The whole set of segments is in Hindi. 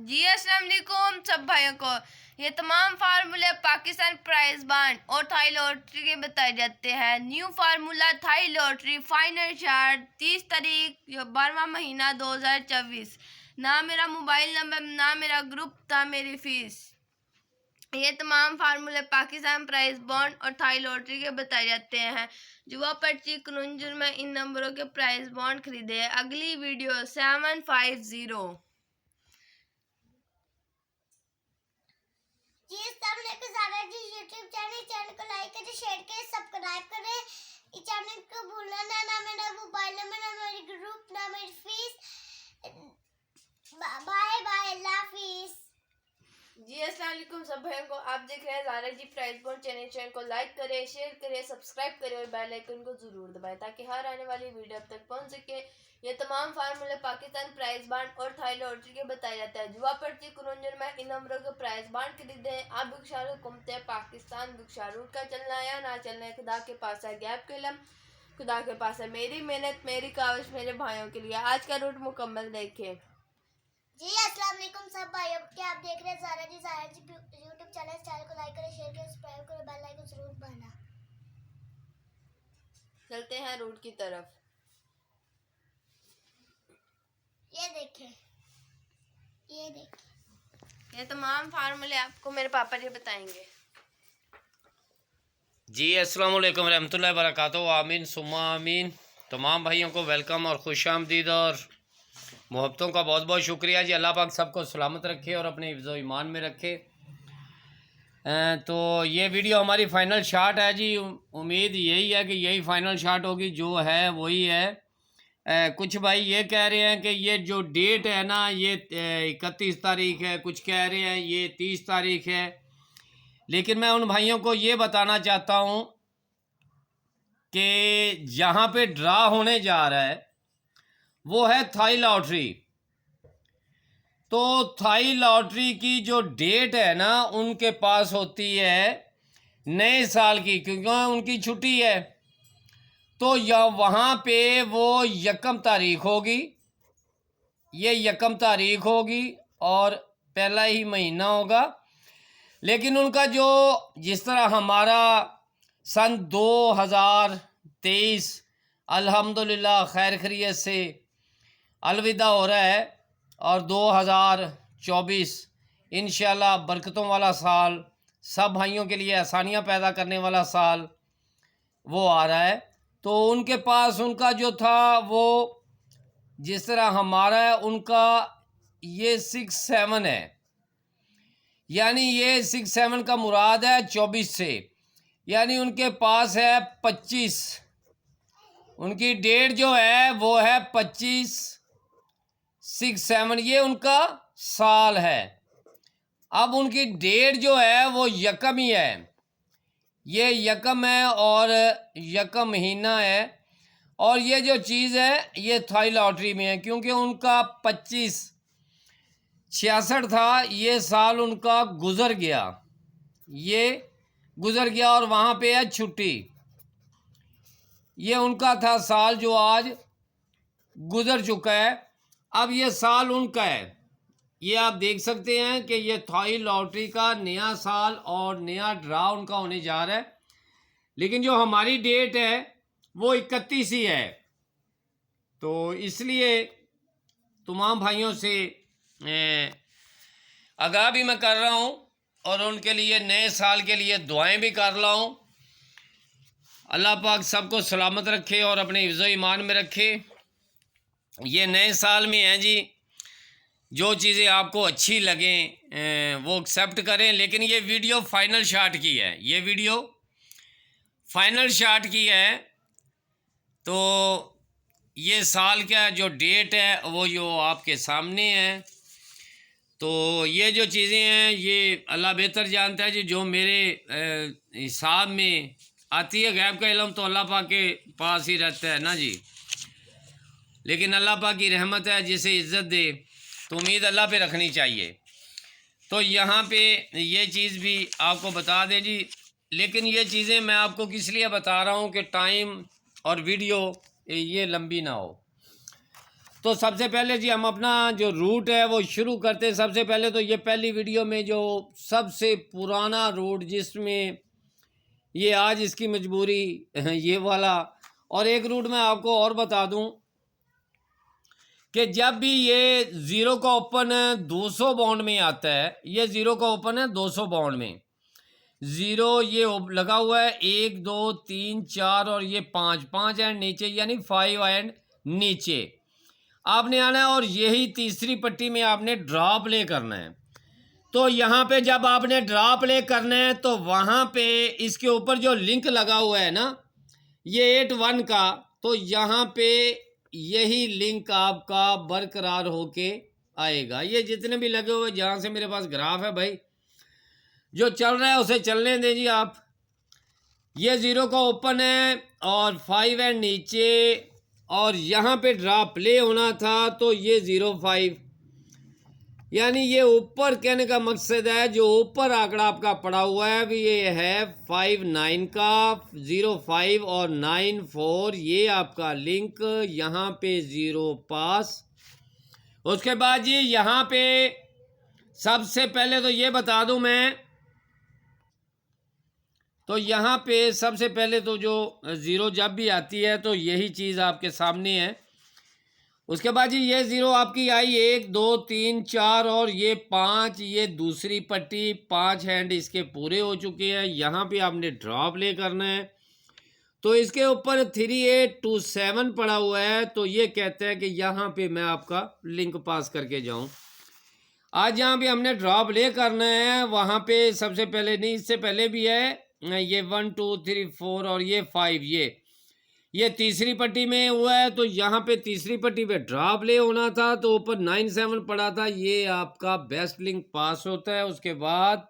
जी अस्सलाम वालेकुम सब भाइयों को। ये तमाम फार्मूले पाकिस्तान प्राइज बांड और थाई लॉटरी के बताए जाते हैं। New formula Thai lottery final chart 30 तारीख 12वां महीना 2024। ना मेरा मोबाइल नंबर, ना मेरा ग्रुप, ना मेरी फीस। ये तमाम फार्मूले पाकिस्तान प्राइज बॉन्ड और थाई लॉटरी के बताए जाते हैं। जुआ पर्ची कुनजुर में इन नंबरों के प्राइज बॉन्ड खरीदे। अगली वीडियो 750। जी यूट्यूब चैनल को लाइक करें, शेयर करें, सब्सक्राइब करें। इस चैनल को भूलना ना मेरा मोबाइल नंबर, ना मेरी ग्रुप, ना मेरी फीस। बाय बाय, अल्लाह हाफिज। जी अस्सलाम वालेकुम सब भाइयों को। आप देख रहे हैं ज़ारा जी प्राइस बॉन्ड चैनल को लाइक करें, शेयर करें, सब्सक्राइब करें और बेल आइकन को ज़रूर दबाएं ताकि हर आने वाली वीडियो अब तक पहुंच सके। ये तमाम फार्मूले पाकिस्तान प्राइस बांड और थाई लॉटरी के बताया जाता है। जुआ पर्ची कुरंजन में इन नंबरों के प्राइस बांड खरीदे हैं। आप बुकशार हुकूमत पाकिस्तान बुकशार रूट का चलना है या ना चलना है, खुदा के पास है गैप के लम, खुदा के पास है मेरी मेहनत, मेरी काविश मेरे भाइयों के लिए। आज का रूट मुकम्मल देखें। जी अस्सलाम वालेकुम सब भाइयों को। आप देख रहे हैं ज़ारा जी यूट्यूब चैनल को लाइक करें, शेयर करें, सब्सक्राइब करें, बेल आइकन जरूर दबाना। चलते हैं रूट की तरफ। ये देखें, ये तमाम फार्मूले आपको मेरे पापा जी बताएंगे। जी अस्सलाम वालेकुम रहमतुल्लाहि व बरकातहू। आमीन सुम्मा आमीन। तमाम भाइयों को वेलकम और खुश आमदीद और मोहब्बतों का बहुत बहुत शुक्रिया जी। अल्लाह पाक सबको सलामत रखे और अपने हिफ्ज़ ईमान में रखे। तो ये वीडियो हमारी फ़ाइनल शॉट है जी। उम्मीद यही है कि यही फ़ाइनल शॉट होगी, जो है वही है। कुछ भाई ये कह रहे हैं कि ये जो डेट है ना, ये 31 तारीख है, कुछ कह रहे हैं ये 30 तारीख है। लेकिन मैं उन भाइयों को ये बताना चाहता हूँ कि जहाँ पे ड्रा होने जा रहा है वो है थाई लॉटरी। तो थाई लॉटरी की जो डेट है ना, उनके पास होती है नए साल की, क्योंकि उनकी छुट्टी है। तो या वहाँ पे वो 1 तारीख होगी, ये 1 तारीख होगी और पहला ही महीना होगा। लेकिन उनका जो जिस तरह हमारा सन 2023 अल्हम्दुलिल्लाह खैर खैरियत से अलविदा हो रहा है और 2024 इंशाल्लाह बरकतों वाला साल, सब भाइयों के लिए आसानियां पैदा करने वाला साल वो आ रहा है। तो उनके पास उनका जो था वो जिस तरह हमारा है, उनका ये 6-7 है, यानी ये 6-7 का मुराद है 24 से, यानी उनके पास है 25। उनकी डेट जो है वो है 25/6/7, ये उनका साल है। अब उनकी डेट जो है वो 1 ही है, ये 1 है और 1 महीना है। और ये जो चीज़ है ये थाई लॉटरी में है, क्योंकि उनका 25/66 था, ये साल उनका गुज़र गया, ये गुज़र गया और वहाँ पे है छुट्टी। ये उनका था साल जो आज गुज़र चुका है। अब ये साल उनका है, ये आप देख सकते हैं कि ये थाई लॉटरी का नया साल और नया ड्रा उनका होने जा रहा है। लेकिन जो हमारी डेट है वो 31 ही है। तो इसलिए तमाम भाइयों से आगाह भी मैं कर रहा हूँ और उनके लिए नए साल के लिए दुआएं भी कर रहा हूँ। अल्लाह पाक सबको सलामत रखे और अपने हिफ्ज़ ईमान में रखे। ये नए साल में हैं जी, जो चीज़ें आपको अच्छी लगें वो एक्सेप्ट करें। लेकिन ये वीडियो फाइनल शॉट की है, ये वीडियो फाइनल शॉट की है। तो ये साल का जो डेट है वो जो आपके सामने है। तो ये जो चीज़ें हैं ये अल्लाह बेहतर जानता है जी, जो मेरे हिसाब में आती है। गैब का इल्म तो अल्लाह पाक के पास ही रहता है ना जी। लेकिन अल्लाह पाक की रहमत है, जिसे इज़्ज़त दे तो उम्मीद अल्लाह पे रखनी चाहिए। तो यहाँ पे ये चीज़ भी आपको बता दें जी। लेकिन ये चीज़ें मैं आपको किस लिए बता रहा हूँ कि टाइम और वीडियो ये लंबी ना हो। तो सबसे पहले जी हम अपना जो रूट है वो शुरू करते हैं। सबसे पहले तो ये पहली वीडियो में जो सबसे पुराना रूट जिसमें ये आज इसकी मजबूरी ये वाला। और एक रूट मैं आपको और बता दूं कि जब भी ये 0 का ओपन 200 बाउंड में आता है, ये 0 का ओपन है 200 बाउंड में, 0 ये लगा हुआ है 1 2 3 4 और ये 5 एंड नीचे यानी 5 एंड नीचे आपने आना है। और यही तीसरी पट्टी में आपने ड्रॉ प्ले करना है। तो यहाँ पे जब आपने ड्रॉ प्ले करना है तो वहाँ पे इसके ऊपर जो लिंक लगा हुआ है ना ये 8-1 का, तो यहाँ पे यही लिंक आपका बरकरार होके आएगा। ये जितने भी लगे हुए जहाँ से मेरे पास ग्राफ है भाई जो चल रहा है उसे चलने दें जी आप। ये 0 का ओपन है और 5 एंड नीचे और यहाँ पे ड्रॉ प्ले होना था तो ये 0-5 यानी ये ऊपर कहने का मकसद है जो ऊपर आंकड़ा आपका पड़ा हुआ है कि ये है 5-9 का 0-5 और 9-4 ये आपका लिंक यहाँ पे 0 पास। उसके बाद जी यहाँ पे सबसे पहले तो ये बता दूं मैं, तो यहाँ पे सबसे पहले तो जो 0 जब भी आती है तो यही चीज़ आपके सामने है। उसके बाद जी ये 0 आपकी आई 1 2 3 4 और ये 5, ये दूसरी पट्टी 5 हैंड इसके पूरे हो चुके हैं। यहाँ पे आपने ड्रॉ प्ले करना है तो इसके ऊपर 3827 पड़ा हुआ है तो ये कहता है कि यहाँ पे मैं आपका लिंक पास करके जाऊँ। आज यहाँ पे हमने ड्रॉ प्ले करना है वहाँ पे सबसे पहले नहीं इससे पहले भी है ये 1 2 3 4 और ये 5 ये तीसरी पट्टी में हुआ है तो यहाँ पे तीसरी पट्टी पे ड्रॉ प्ले होना था तो ऊपर 9-7 पड़ा था, ये आपका बेस्ट लिंक पास होता है। उसके बाद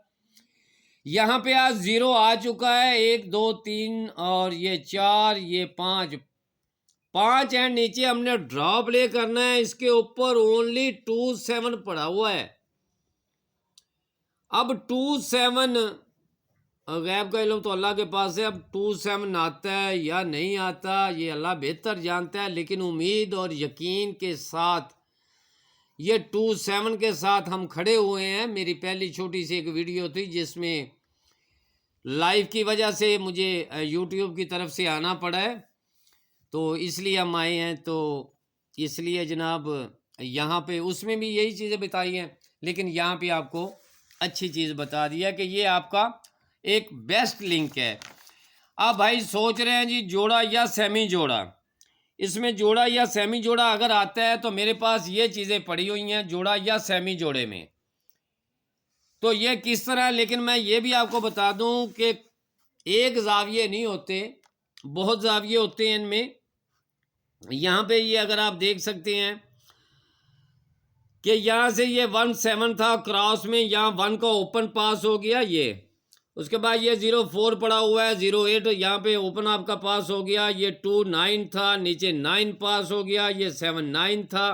यहाँ पे आज 0 आ चुका है 1 2 3 और ये 4 ये 5 एंड नीचे हमने ड्रॉ प्ले करना है। इसके ऊपर ओनली 2-7 पड़ा हुआ है। अब 2-7 गैब का इल्म तो अल्लाह के पास है। अब 2-7 आता है या नहीं आता ये अल्लाह बेहतर जानता है, लेकिन उम्मीद और यकीन के साथ ये 2-7 के साथ हम खड़े हुए हैं। मेरी पहली छोटी सी एक वीडियो थी जिसमें लाइव की वजह से मुझे यूट्यूब की तरफ से आना पड़ा है तो इसलिए हम आए हैं। तो इसलिए जनाब यहाँ पे उसमें भी यही चीज़ें बताई हैं, लेकिन यहाँ पे आपको अच्छी चीज़ बता दिया कि ये आपका एक बेस्ट लिंक है। अब भाई सोच रहे हैं जी जोड़ा या सेमी जोड़ा, इसमें जोड़ा या सेमी जोड़ा अगर आता है तो मेरे पास ये चीज़ें पड़ी हुई हैं जोड़ा या सेमी जोड़े में, तो ये किस तरह। लेकिन मैं ये भी आपको बता दूं कि एक जाविये नहीं होते, बहुत जाविये होते हैं इनमें। यहाँ पे ये अगर आप देख सकते हैं कि यहाँ से ये 1-7 था क्रॉस में, यहाँ 1 का ओपन पास हो गया ये। उसके बाद ये 0-4 पड़ा हुआ है 0-8 यहाँ पे ओपन आपका पास हो गया। ये 2-9 था नीचे 9 पास हो गया, ये 7-9 था।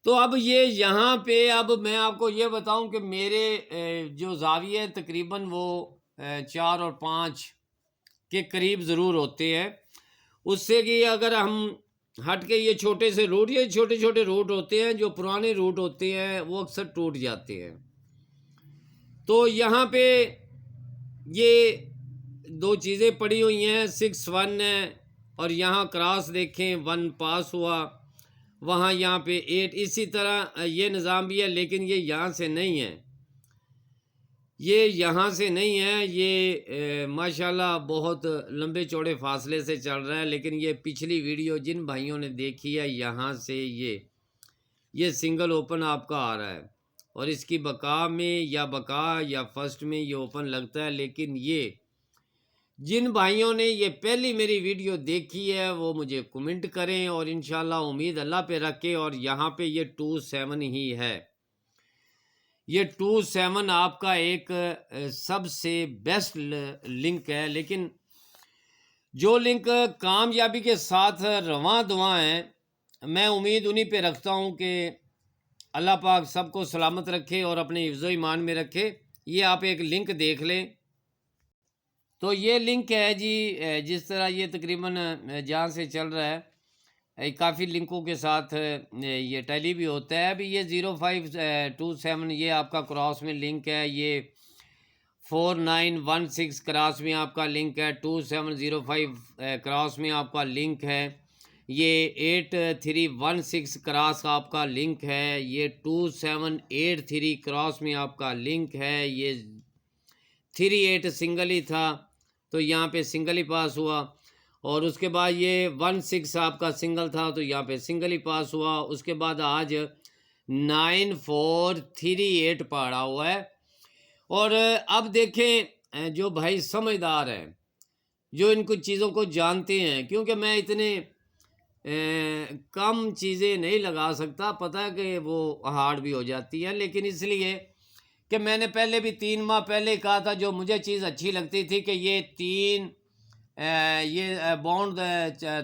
तो अब ये यहाँ पे अब मैं आपको ये बताऊं कि मेरे जो जाविये तकरीबन वो 4 और 5 के करीब ज़रूर होते हैं। उससे कि अगर हम हट के ये छोटे से रूट, ये छोटे छोटे रूट होते हैं जो पुराने रूट होते हैं वो अक्सर टूट जाते हैं। तो यहाँ पे ये दो चीज़ें पड़ी हुई हैं 6-1 है और यहाँ क्रॉस देखें 1 पास हुआ, वहाँ यहाँ पे 8। इसी तरह ये निज़ाम भी है लेकिन ये यहाँ से नहीं है, ये यहाँ से नहीं है, ये माशाल्लाह बहुत लंबे चौड़े फासले से चल रहा है। लेकिन ये पिछली वीडियो जिन भाइयों ने देखी है यहाँ से ये सिंगल ओपन आपका आ रहा है और इसकी बका में या फर्स्ट में ये ओपन लगता है। लेकिन ये जिन भाइयों ने ये पहली मेरी वीडियो देखी है वो मुझे कमेंट करें और इंशाल्लाह उम्मीद अल्लाह पे रखें। और यहाँ पे ये 2-7 ही है, ये 2-7 आपका एक सबसे बेस्ट लिंक है। लेकिन जो लिंक कामयाबी के साथ रवां दवां हैं मैं उम्मीद उन्हीं पे रखता हूँ कि अल्लाह पाक सबको सलामत रखे और अपने हिफ्ज़ो ईमान में रखे। ये आप एक लिंक देख लें तो ये लिंक है जी जिस तरह ये तकरीबन जहाँ से चल रहा है काफ़ी लिंकों के साथ ये टैली भी होता है। अभी ये 0527 ये आपका क्रॉस में लिंक है, ये 4916 क्रॉस में आपका लिंक है, 2705 क्रॉस में आपका लिंक है, ये 8316 क्रॉस आपका लिंक है, ये 2783 क्रॉस में आपका लिंक है, ये 38 सिंगल ही था तो यहाँ पे सिंगल ही पास हुआ, और उसके बाद ये 16 आपका सिंगल था तो यहाँ पे सिंगल ही पास हुआ। उसके बाद आज 9438 पड़ा हुआ है। और अब देखें जो भाई समझदार हैं, जो इन कुछ चीज़ों को जानते हैं, क्योंकि मैं इतने कम चीज़ें नहीं लगा सकता, पता है कि वो हार्ड भी हो जाती है, लेकिन इसलिए कि मैंने पहले भी 3 माह पहले कहा था, जो मुझे चीज़ अच्छी लगती थी कि ये बॉन्ड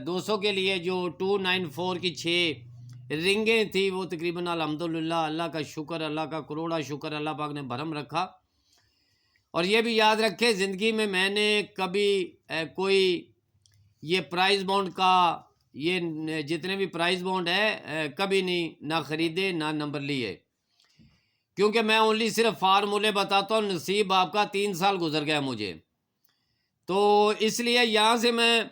200 के लिए जो 294 की 6 रिंगें थी वो तकरीबन अल्हम्दुलिल्लाह, अल्लाह का शुक्र, अल्लाह का करोड़ा शुक्र, अल्लाह पाक ने भरम रखा। और ये भी याद रखे, ज़िंदगी में मैंने कभी कोई ये प्राइज़ बॉन्ड का ये जितने भी प्राइज़ बॉन्ड है कभी नहीं ना ख़रीदे ना नंबर लिए, क्योंकि मैं ओनली सिर्फ फार्मूले बताता हूँ। नसीब आपका 3 साल गुजर गया मुझे, तो इसलिए यहाँ से मैं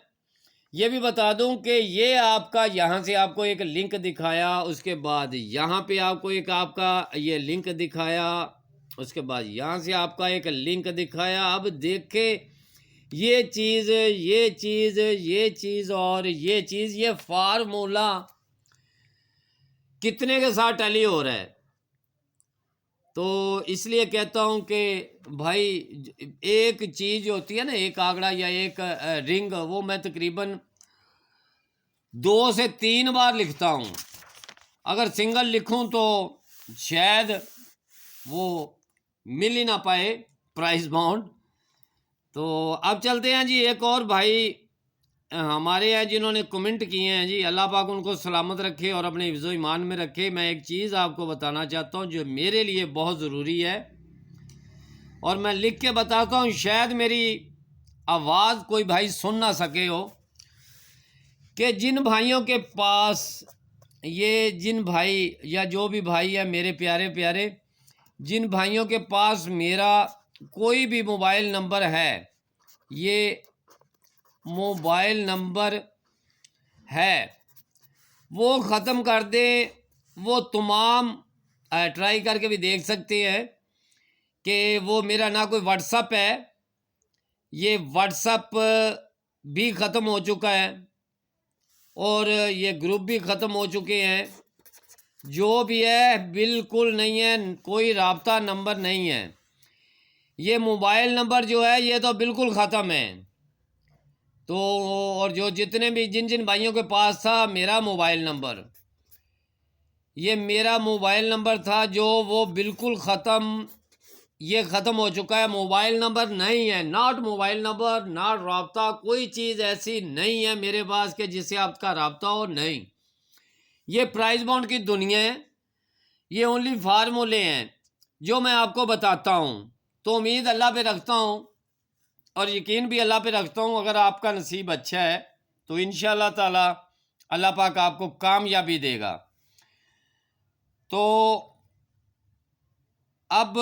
ये भी बता दूं कि ये आपका यहाँ से आपको एक लिंक दिखाया, उसके बाद यहाँ पे आपको एक आपका ये लिंक दिखाया, उसके बाद यहाँ से आपका एक लिंक दिखाया। अब देखे ये चीज़ और ये चीज़, ये फार्मूला कितने के साथ टैली हो रहा है। तो इसलिए कहता हूँ कि भाई एक चीज़ होती है ना, एक आंकड़ा या एक रिंग, वो मैं तकरीबन 2 से 3 बार लिखता हूँ। अगर सिंगल लिखूँ तो शायद वो मिल ही ना पाए प्राइस बाउंड। तो अब चलते हैं जी, एक और भाई हमारे हैं जिन्होंने कमेंट किए हैं जी, अल्लाह पाक उनको सलामत रखे और अपने हिफ्ज़ो ईमान में रखे। मैं एक चीज़ आपको बताना चाहता हूँ जो मेरे लिए बहुत ज़रूरी है, और मैं लिख के बताता हूँ, शायद मेरी आवाज़ कोई भाई सुन ना सके हो, कि जिन भाइयों के पास जिन भाई या जो भी भाई है मेरे प्यारे प्यारे, जिन भाइयों के पास मेरा कोई भी मोबाइल नंबर है, ये मोबाइल नंबर है, वो ख़त्म कर दे। वो तमाम ट्राई करके भी देख सकते हैं कि वो मेरा ना कोई व्हाट्सअप है, ये व्हाट्सअप भी ख़त्म हो चुका है, और ये ग्रुप भी ख़त्म हो चुके हैं। जो भी है बिल्कुल नहीं है, कोई राब्ता नंबर नहीं है। ये मोबाइल नंबर जो है ये तो बिल्कुल ख़त्म है। तो और जो जितने भी जिन भाइयों के पास था मेरा मोबाइल नंबर, ये मेरा मोबाइल नंबर था जो वो बिल्कुल ख़त्म, ये ख़त्म हो चुका है। मोबाइल नंबर नहीं है, नॉट मोबाइल नंबर, नॉट राब्ता, कोई चीज़ ऐसी नहीं है मेरे पास के जिससे आपका राब्ता हो, नहीं। ये प्राइस बॉन्ड की दुनिया है, ये ओनली फार्मूले हैं जो मैं आपको बताता हूँ। तो उम्मीद अल्लाह पे रखता हूँ और यकीन भी अल्लाह पे रखता हूँ, अगर आपका नसीब अच्छा है तो इंशाअल्लाह ताला अल्लाह पाक आपको कामयाबी देगा। तो अब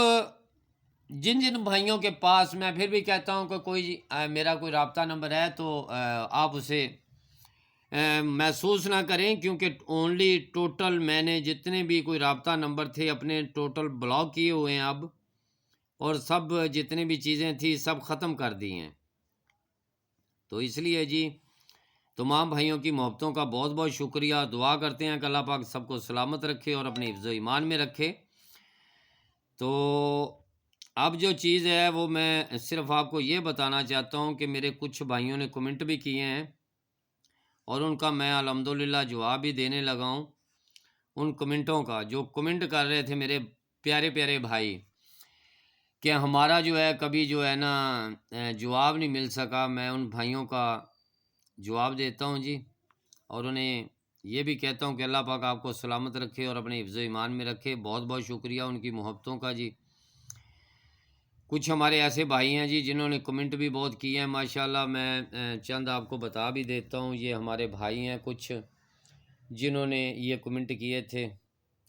जिन भाइयों के पास, मैं फिर भी कहता हूँ कि कोई मेरा कोई राब्ता नंबर है तो आप उसे महसूस ना करें, क्योंकि ओनली टोटल मैंने जितने भी कोई राब्ता नंबर थे अपने टोटल ब्लॉक किए हुए हैं अब, और सब जितनी भी चीज़ें थी सब ख़त्म कर दी हैं। तो इसलिए जी तमाम भाइयों की मोहब्बतों का बहुत बहुत शुक्रिया। दुआ करते हैं कि अल्लाह पाक सबको सलामत रखे और अपने हिफ्ज़ो ईमान में रखे। तो अब जो चीज़ है वो मैं सिर्फ आपको ये बताना चाहता हूँ कि मेरे कुछ भाइयों ने कमेंट भी किए हैं और उनका मैं अल्हम्दुलिल्लाह जवाब भी देने लगा हूँ। उन कमेंटों का जो कमेंट कर रहे थे मेरे प्यारे प्यारे भाई, कि हमारा जो है कभी जो है ना जवाब नहीं मिल सका, मैं उन भाइयों का जवाब देता हूँ जी, और उन्हें ये भी कहता हूँ कि अल्लाह पाक आपको सलामत रखे और अपने हिफ्ज़ो ईमान में रखे। बहुत बहुत शुक्रिया उनकी मोहब्बतों का जी। कुछ हमारे ऐसे भाई हैं जी जिन्होंने कमेंट भी बहुत किए हैं माशाल्लाह, मैं चंद आपको बता भी देता हूँ। ये हमारे भाई हैं कुछ, जिन्होंने ये कमेंट किए थे।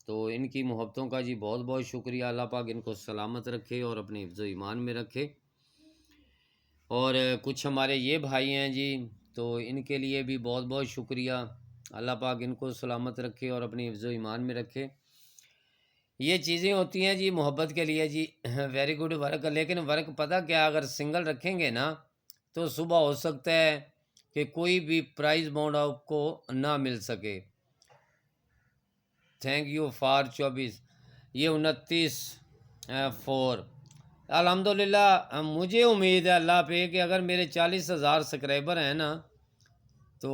तो इनकी मोहब्बतों का जी बहुत बहुत शुक्रिया। अल्लाह पाक इनको सलामत रखे और अपने हिफ्ज़ ईमान में रखे। और कुछ हमारे ये भाई हैं जी, तो इनके लिए भी बहुत बहुत शुक्रिया। अल्लाह पाक इनको सलामत रखे और अपने हिफ्ज़ ईमान में रखे। ये चीज़ें होती हैं जी मोहब्बत के लिए जी। Very good work. लेकिन वर्क पता क्या, अगर सिंगल रखेंगे ना तो सुबह हो सकता है कि कोई भी प्राइज़ बॉन्ड आपको ना मिल सके। थैंक यू फॉर 24, ये 29 4। अल्हम्दुलिल्लाह मुझे उम्मीद है अल्लाह पे कि अगर मेरे 40,000 सब्सक्राइबर हैं ना, तो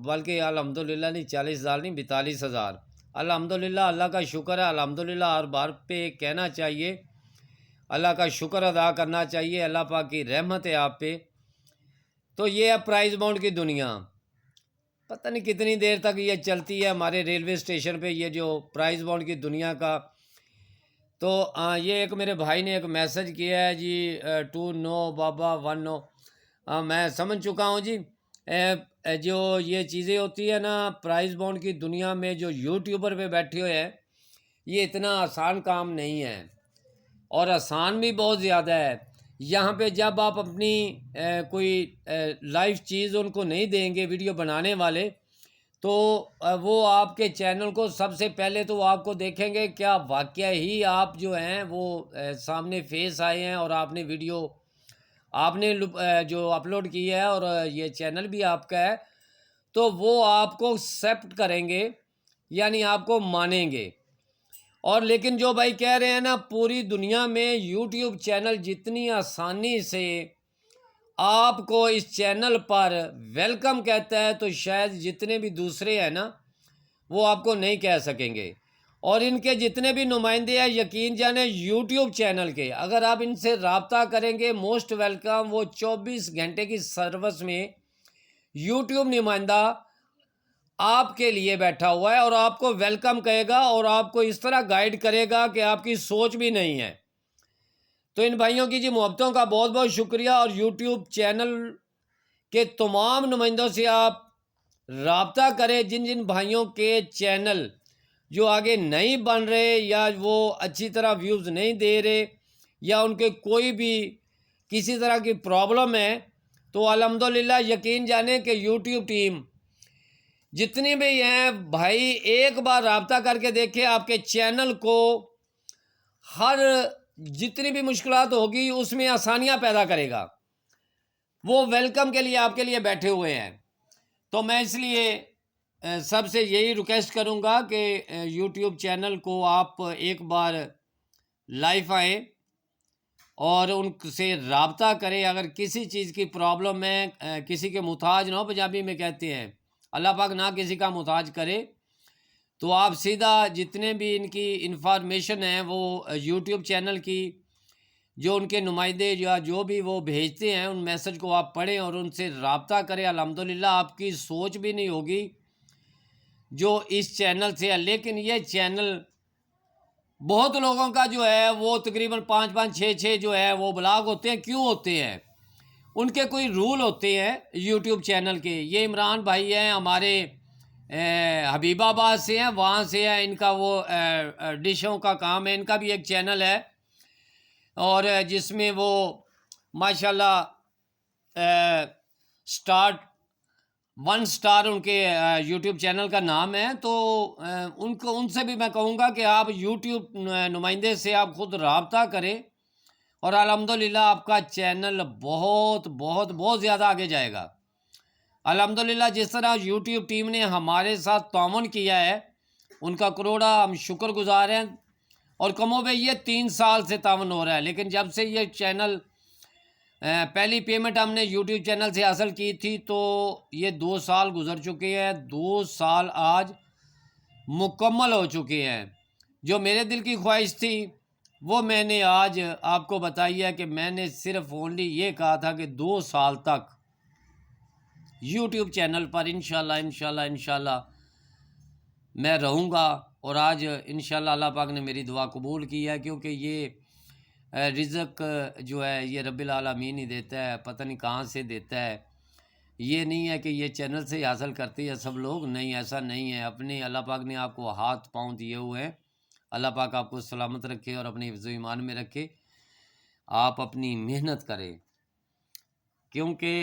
बल्कि अल्हम्दुलिल्लाह नहीं 40,000 नहीं 42,000। अल्हम्दुलिल्लाह अल्लाह का शुक्र है। अल्हम्दुलिल्लाह हर बार पे कहना चाहिए, अल्लाह का शुक्र अदा करना चाहिए। अल्लाह पाक की रहमत है आप पे। तो ये है प्राइज़ बॉन्ड की दुनिया। पता नहीं कितनी देर तक ये चलती है हमारे रेलवे स्टेशन पे, ये जो प्राइज़ बॉन्ड की दुनिया का। तो ये एक मेरे भाई ने एक मैसेज किया है जी, 2 नो बाबा 1 नो। मैं समझ चुका हूँ जी। जो ये चीज़ें होती है ना प्राइज़ बॉन्ड की दुनिया में, जो यूट्यूबर पे बैठे हुए हैं, ये इतना आसान काम नहीं है और आसान भी बहुत ज़्यादा है। यहाँ पे जब आप अपनी कोई लाइव चीज़ उनको नहीं देंगे वीडियो बनाने वाले, तो वो आपके चैनल को सबसे पहले तो वो आपको देखेंगे क्या वाकया ही आप जो हैं वो सामने फेस आए हैं और आपने वीडियो आपने जो अपलोड की है और ये चैनल भी आपका है, तो वो आपको एक्सेप्ट करेंगे, यानी आपको मानेंगे। और लेकिन जो भाई कह रहे हैं ना पूरी दुनिया में यूट्यूब चैनल जितनी आसानी से आपको इस चैनल पर वेलकम कहता है, तो शायद जितने भी दूसरे हैं ना वो आपको नहीं कह सकेंगे। और इनके जितने भी नुमाइंदे हैं, यकीन जाने यूट्यूब चैनल के, अगर आप इनसे रब्ता करेंगे मोस्ट वेलकम। वो 24 घंटे की सर्विस में यूट्यूब नुमाइंदा आपके लिए बैठा हुआ है और आपको वेलकम कहेगा और आपको इस तरह गाइड करेगा कि आपकी सोच भी नहीं है। तो इन भाइयों की जी मोहब्बतों का बहुत बहुत शुक्रिया। और यूट्यूब चैनल के तमाम नुमाइंदों से आप राब्ता करें, जिन जिन भाइयों के चैनल जो आगे नहीं बन रहे या वो अच्छी तरह व्यूज़ नहीं दे रहे या उनके कोई भी किसी तरह की प्रॉब्लम है, तो अल्हम्दुलिल्लाह यकीन जाने कि यूट्यूब टीम जितनी भी हैं भाई, एक बार राब्ता करके देखें, आपके चैनल को हर जितनी भी मुश्किलात होगी उसमें आसानियां पैदा करेगा। वो वेलकम के लिए आपके लिए बैठे हुए हैं। तो मैं इसलिए सबसे यही रिक्वेस्ट करूंगा कि यूट्यूब चैनल को आप एक बार लाइव आए और उनसे राब्ता करें। अगर किसी चीज़ की प्रॉब्लम है, किसी के मुताज ना हो, पंजाबी में कहते हैं, अल्लाह पाक ना किसी का मुताज करे, तो आप सीधा जितने भी इनकी इंफॉर्मेशन है वो यूट्यूब चैनल की जो उनके नुमाइंदे या जो भी वो भेजते हैं उन मैसेज को आप पढ़ें और उनसे रब्ता करें। अल्हम्दुलिल्लाह आपकी सोच भी नहीं होगी जो इस चैनल से है। लेकिन ये चैनल बहुत लोगों का जो है वो तकरीबन 5-5 6-6 जो है वो ब्लॉग होते हैं। क्यों होते हैं? उनके कोई रूल होते हैं यूट्यूब चैनल के। ये इमरान भाई हैं हमारे हबीबाबाद से हैं, वहाँ से है, इनका वो डिशों का काम है, इनका भी एक चैनल है और जिसमें वो माशाल्लाह स्टार्ट 1 स्टार उनके यूट्यूब चैनल का नाम है। तो उनको उनसे भी मैं कहूँगा कि आप यूट्यूब नुमाइंदे से आप ख़ुद रब्ता करें और अल्हम्दुलिल्लाह आपका चैनल बहुत बहुत बहुत ज़्यादा आगे जाएगा। अल्हम्दुलिल्लाह जिस तरह यूट्यूब टीम ने हमारे साथ ताउन किया है उनका करोड़ा हम शुक्रगुजार हैं। और कमोबे ये 3 साल से ताउन हो रहा है, लेकिन जब से ये चैनल पहली पेमेंट हमने यूट्यूब चैनल से हासिल की थी तो ये 2 साल गुजर चुके हैं। 2 साल आज मुकम्मल हो चुके हैं। जो मेरे दिल की ख्वाहिश थी वो मैंने आज आपको बताई है कि मैंने सिर्फ ओनली ये कहा था कि 2 साल तक यूट्यूब चैनल पर इंशाल्लाह मैं रहूँगा। और आज इंशाल्लाह अल्लाह पाक ने मेरी दुआ कबूल की है, क्योंकि ये रिज़्क़ जो है ये रब्बिल आलमीन ही देता है, पता नहीं कहाँ से देता है। ये नहीं है कि ये चैनल से हासिल करते हैं सब लोग, नहीं ऐसा नहीं है। अपने अल्लाह पाक ने आपको हाथ पाँव दिए हुए हैं। अल्लाह पाक आपको सलामत रखे और अपने हिफ्ज़ ईमान में रखे। आप अपनी मेहनत करें, क्योंकि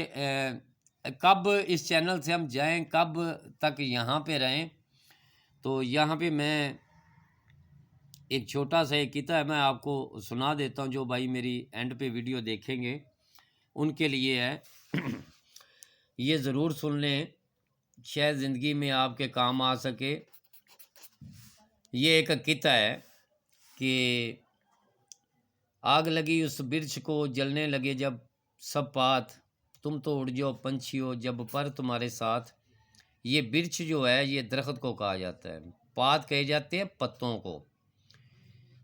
कब इस चैनल से हम जाएं, कब तक यहाँ पे रहें। तो यहाँ पे मैं एक छोटा सा एक किस्सा है, मैं आपको सुना देता हूँ। जो भाई मेरी एंड पे वीडियो देखेंगे उनके लिए है। ये ज़रूर सुन लें, शायद ज़िंदगी में आपके काम आ सके। ये एक किस्सा है कि आग लगी उस वृक्ष को, जलने लगे जब सब पात, तुम तो उड़ जाओ पंछियों जब पर तुम्हारे साथ। ये वृक्ष जो है ये दरख्त को कहा जाता है, पात कहे जाते हैं पत्तों को।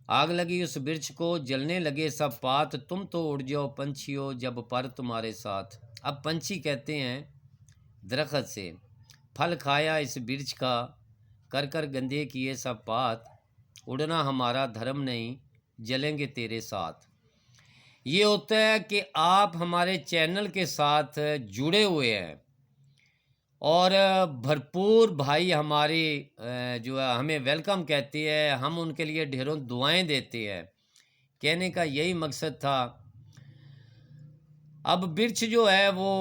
आग लगी उस वृक्ष को, जलने लगे सब पात, तुम तो उड़ जाओ पंछियों जब पर तुम्हारे साथ। अब पंछी कहते हैं दरख्त से, फल खाया इस वृक्ष का, कर कर गंदे किए सब पात, उड़ना हमारा धर्म नहीं, जलेंगे तेरे साथ। ये होता है कि आप हमारे चैनल के साथ जुड़े हुए हैं और भरपूर भाई हमारे जो है हमें वेलकम कहते हैं, हम उनके लिए ढेरों दुआएं देते हैं। कहने का यही मकसद था। अब वृक्ष जो है वो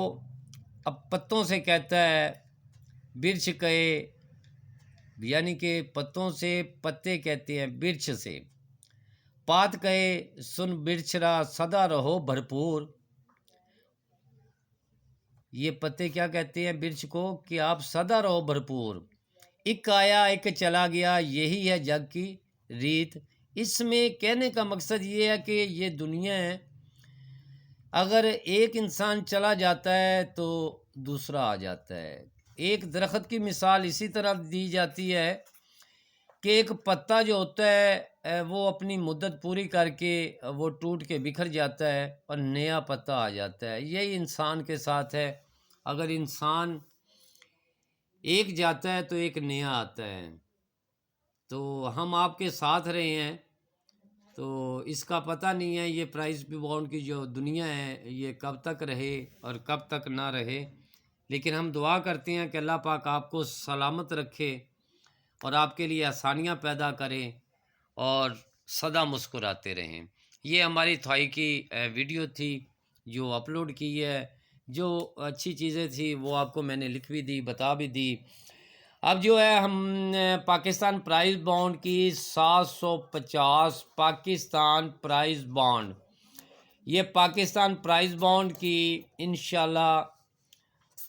अब पत्तों से कहता है, वृक्ष कहे, यानी कि पत्तों से पत्ते कहते हैं वृक्ष से। पात कहे सुन वृक्षरा सदा रहो भरपूर। ये पत्ते क्या कहते हैं वृक्ष को कि आप सदा रहो भरपूर। एक आया एक चला गया, यही है जग की रीत। इसमें कहने का मकसद ये है कि ये दुनिया है, अगर एक इंसान चला जाता है तो दूसरा आ जाता है। एक दरख्त की मिसाल इसी तरह दी जाती है कि एक पत्ता जो होता है वो अपनी मुद्दत पूरी करके वो टूट के बिखर जाता है और नया पत्ता आ जाता है। यही इंसान के साथ है, अगर इंसान एक जाता है तो एक नया आता है। तो हम आपके साथ रहे हैं, तो इसका पता नहीं है ये प्राइस बॉन्ड की जो दुनिया है ये कब तक रहे और कब तक ना रहे। लेकिन हम दुआ करते हैं कि अल्लाह पाक आपको सलामत रखे और आपके लिए आसानियाँ पैदा करें और सदा मुस्कुराते रहें। ये हमारी थाई की वीडियो थी जो अपलोड की है। जो अच्छी चीज़ें थी वो आपको मैंने लिख भी दी, बता भी दी। अब जो है हम पाकिस्तान प्राइस बॉन्ड की 750 पाकिस्तान प्राइस बॉन्ड, ये पाकिस्तान प्राइस बॉन्ड की इंशाल्लाह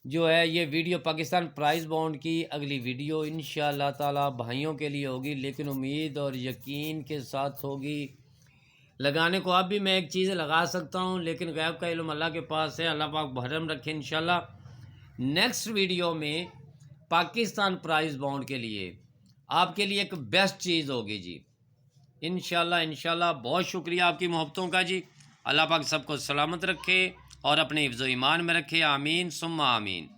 जो है ये वीडियो पाकिस्तान प्राइस बॉन्ड की अगली वीडियो इंशाल्लाह ताला भाइयों के लिए होगी, लेकिन उम्मीद और यकीन के साथ होगी। लगाने को अब भी मैं एक चीज़ लगा सकता हूँ, लेकिन गैब का इल्म अल्लाह के पास है। अल्लाह पाक भरम रखे। इंशाल्लाह नेक्स्ट वीडियो में पाकिस्तान प्राइस बॉन्ड के लिए आपके लिए एक बेस्ट चीज़ होगी जी। इंशाल्लाह बहुत शुक्रिया आपकी मोहब्बतों का जी। अल्लाह पाक सबको सलामत रखे और अपने हिफ्ज़ ईमान में रखे। आमीन सुम्मा आमीन।